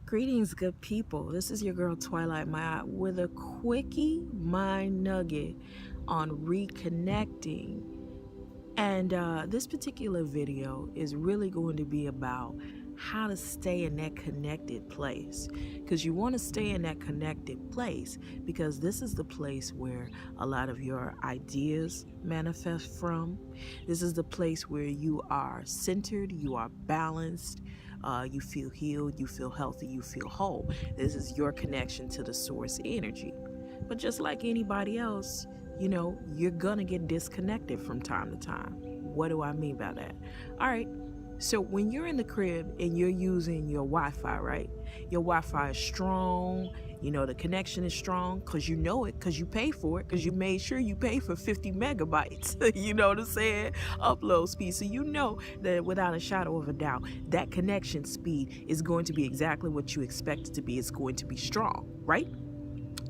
Greetings, good people. This is your girl Twilight Ma'at with a quickie mind nugget on reconnecting. And this particular video is really going to be about how to stay in that connected place. Because you want to stay in that connected place because this is the place where a lot of your ideas manifest from. This is the place where you are centered, you are balanced. You feel healed, you feel healthy, you feel whole. This is your connection to the source energy. But just like anybody else, you're gonna get disconnected from time to time. What do I mean by that? All right. So when you're in the crib and you're using your Wi-Fi, right? Your Wi-Fi is strong. The connection is strong because you know it, because you pay for it, because you made sure you pay for 50 megabytes, you know what I'm saying? Upload speed. So you know that without a shadow of a doubt, that connection speed is going to be exactly what you expect it to be. It's going to be strong, right?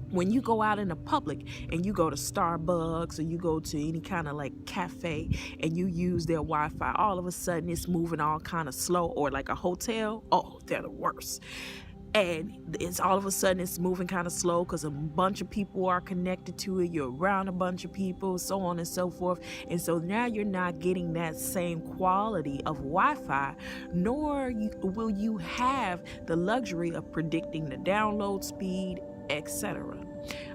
When you go out in the public and you go to Starbucks or you go to any kind of like cafe and you use their Wi-Fi, all of a sudden it's moving all kind of slow, or like a hotel, oh, they're the worst. And it's all of a sudden it's moving kind of slow because a bunch of people are connected to it. You're around a bunch of people, so on and so forth. And so now you're not getting that same quality of Wi-Fi, nor will you have the luxury of predicting the download speed, etc.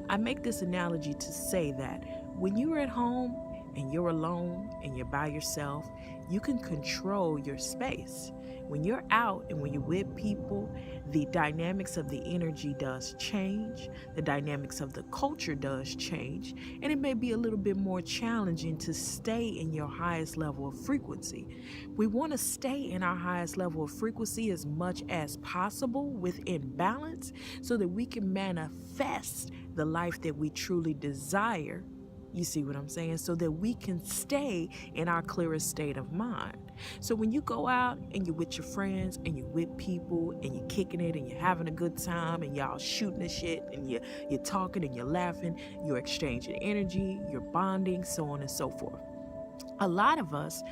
I make this analogy to say that when you're at home and you're alone and you're by yourself, you can control your space. When you're out and when you're with people, the dynamics of the energy does change. The dynamics of the culture does change. And it may be a little bit more challenging to stay in your highest level of frequency. We want to stay in our highest level of frequency as much as possible within balance so that we can manifest the life that we truly desire. You see what I'm saying? So that we can stay in our clearest state of mind. So when you go out and you're with your friends and you're with people and you're kicking it and you're having a good time and y'all shooting the shit and you're talking and you're laughing, you're exchanging energy, you're bonding, so on and so forth. A lot of us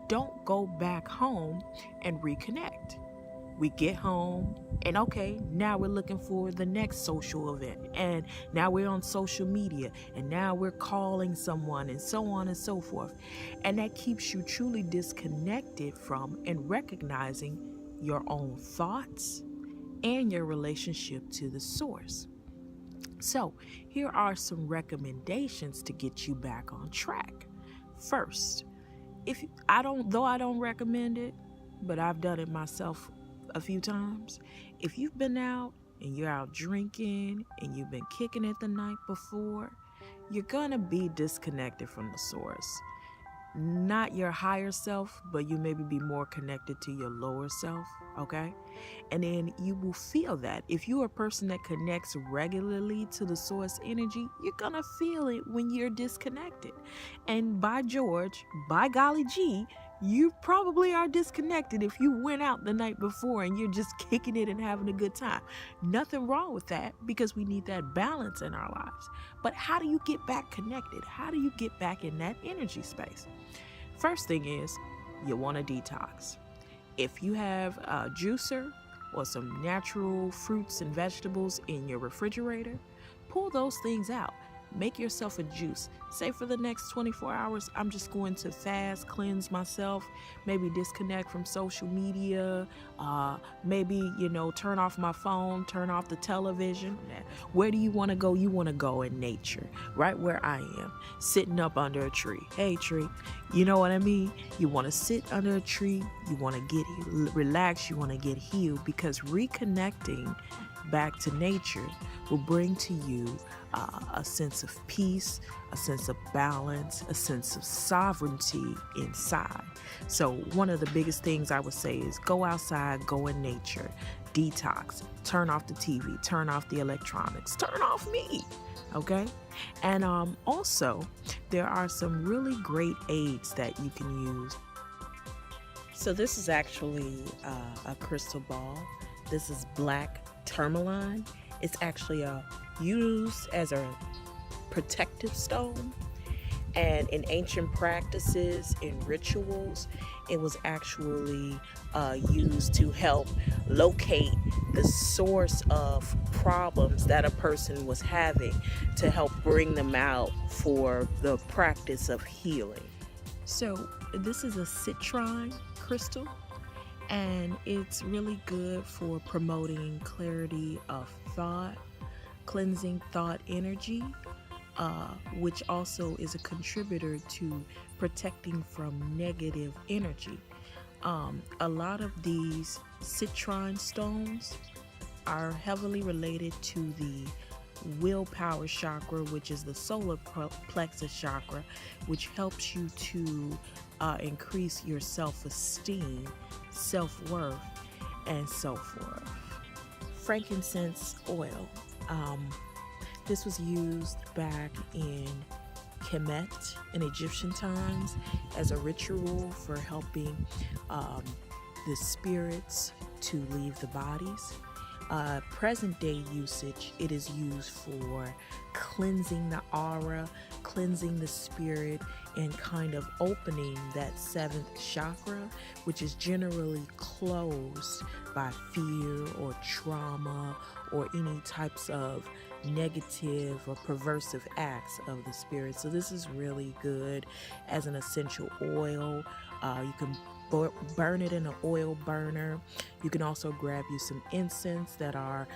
don't go back home and reconnect. We get home and okay, now we're looking for the next social event, and now we're on social media, and now we're calling someone, and so on and so forth. And that keeps you truly disconnected from and recognizing your own thoughts and your relationship to the source. So here are some recommendations to get you back on track. First, I don't recommend it, but I've done it myself a few times. If you've been out and you're out drinking and you've been kicking it the night before, you're gonna be disconnected from the source. Not your higher self, but you maybe be more connected to your lower self, okay? And then you will feel that. If you're a person that connects regularly to the source energy, you're gonna feel it when you're disconnected. And by George, by golly gee, you probably are disconnected if you went out the night before and you're just kicking it and having a good time. Nothing wrong with that, because we need that balance in our lives. But how do you get back connected? How do you get back in that energy space? First thing is, you want to detox. If you have a juicer or some natural fruits and vegetables in your refrigerator, pull those things out. Make yourself a juice. Say for the next 24 hours, I'm just going to fast, cleanse myself, maybe disconnect from social media, maybe, turn off my phone, turn off the television. Where do you want to go? You want to go in nature, right where I am, sitting up under a tree. Hey, tree, you know what I mean? You want to sit under a tree. You want to get relaxed. You want to get healed, because reconnecting back to nature will bring to you a sense of peace, a sense of balance, a sense of sovereignty inside. So one of the biggest things I would say is go outside, go in nature, detox, turn off the TV, turn off the electronics, turn off me, okay? And also, there are some really great aids that you can use. So this is actually a crystal ball. This is black Tourmaline. It's actually used as a protective stone, and in ancient practices, in rituals, it was actually used to help locate the source of problems that a person was having to help bring them out for the practice of healing. So this is a Citron Crystal, and it's really good for promoting clarity of thought, cleansing thought energy, which also is a contributor to protecting from negative energy. A lot of these citron stones are heavily related to the willpower chakra, which is the solar plexus chakra, which helps you to increase your self-esteem, self-worth, and so forth. Frankincense oil. This was used back in Kemet in Egyptian times as a ritual for helping the spirits to leave the bodies. Present day usage, it is used for cleansing the aura, cleansing the spirit, and kind of opening that seventh chakra, which is generally closed by fear or trauma or any types of negative or perversive acts of the spirit. So this is really good as an essential oil. You can burn it in an oil burner. You can also grab you some incense that are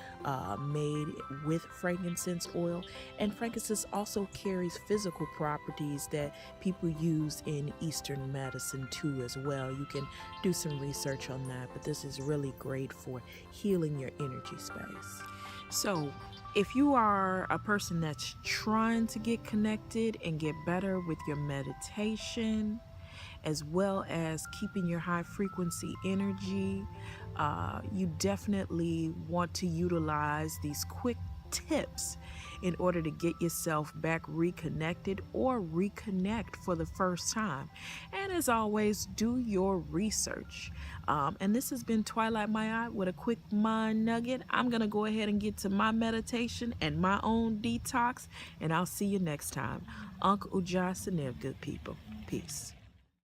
made with frankincense oil. And frankincense also carries physical properties that people use in Eastern medicine too as well. You can do some research on that, but this is really great for healing your energy space. So if you are a person that's trying to get connected and get better with your meditation, as well as keeping your high frequency energy, you definitely want to utilize these quick tips in order to get yourself back reconnected or reconnect for the first time. And as always, do your research. And this has been Twilight Ma'at with a quick mind nugget. I'm going to go ahead and get to my meditation and my own detox, and I'll see you next time. Uncle Ujah Sanev, good people. Peace.